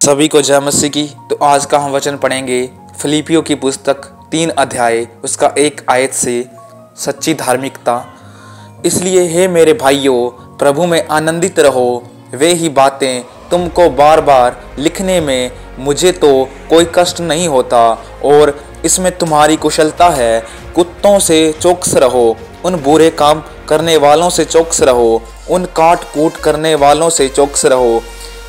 सभी को जय मसीह की। तो आज का हम वचन पढ़ेंगे फिलिपियों की पुस्तक 3 अध्याय उसका 1 आयत से सच्ची धार्मिकता। इसलिए हे मेरे भाइयों, प्रभु में आनंदित रहो। वे ही बातें तुमको बार बार लिखने में मुझे तो कोई कष्ट नहीं होता और इसमें तुम्हारी कुशलता है। कुत्तों से चौकस रहो, उन बुरे काम करने वालों से चौकस रहो, उन काट कूट करने वालों से चौकस रहो,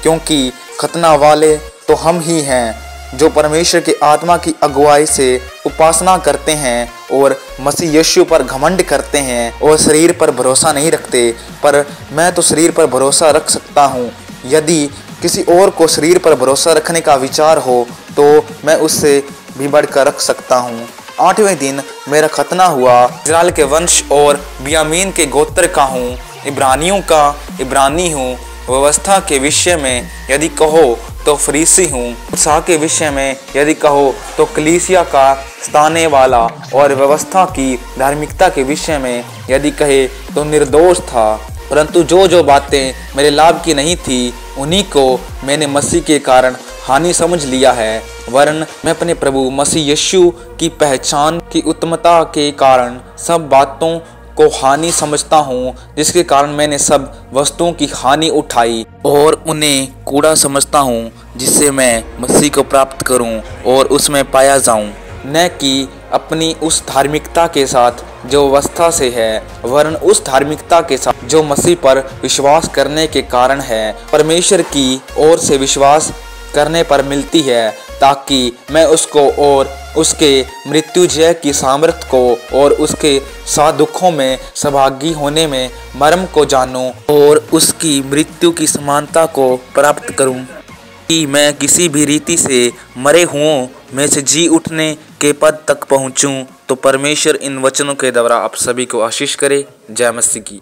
क्योंकि खतना वाले तो हम ही हैं जो परमेश्वर की आत्मा की अगुवाई से उपासना करते हैं और मसीह यीशु पर घमंड करते हैं और शरीर पर भरोसा नहीं रखते। पर मैं तो शरीर पर भरोसा रख सकता हूँ। यदि किसी और को शरीर पर भरोसा रखने का विचार हो तो मैं उससे भी बढ़कर रख सकता हूँ। 8वें दिन मेरा खतना हुआ। इस्राएल के वंश और बियामीन के गोत्र का हूँ, इब्रानियों का इब्रानी हूँ। व्यवस्था के विषय में यदि कहो तो फरीसी हूँ, उत्साह के विषय में यदि कहो तो कलीसिया का स्थाने वाला, और व्यवस्था की धार्मिकता के विषय में यदि कहे तो निर्दोष था। परंतु जो जो बातें मेरे लाभ की नहीं थी उन्हीं को मैंने मसीह के कारण हानि समझ लिया है, वरन मैं अपने प्रभु मसीह यीशु की पहचान की उत्तमता के कारण सब बातों को हानि समझता हूँ, जिसके कारण मैंने सब वस्तुओं की हानि उठाई और उन्हें कूड़ा समझता हूँ, जिससे मैं मसीह को प्राप्त करूँ और उसमें पाया जाऊँ, न कि अपनी उस धार्मिकता के साथ जो व्यवस्था से है, वरन उस धार्मिकता के साथ जो मसीह पर विश्वास करने के कारण है, परमेश्वर की ओर से विश्वास करने पर मिलती है, ताकि मैं उसको और उसके मृत्युजय की सामर्थ्य को और उसके साथ दुखों में सहभागी होने में मर्म को जानूं और उसकी मृत्यु की समानता को प्राप्त करूं, कि मैं किसी भी रीति से मरे हुओं में से जी उठने के पद तक पहुंचूं। तो परमेश्वर इन वचनों के द्वारा आप सभी को आशीष करे। जय मसीह की।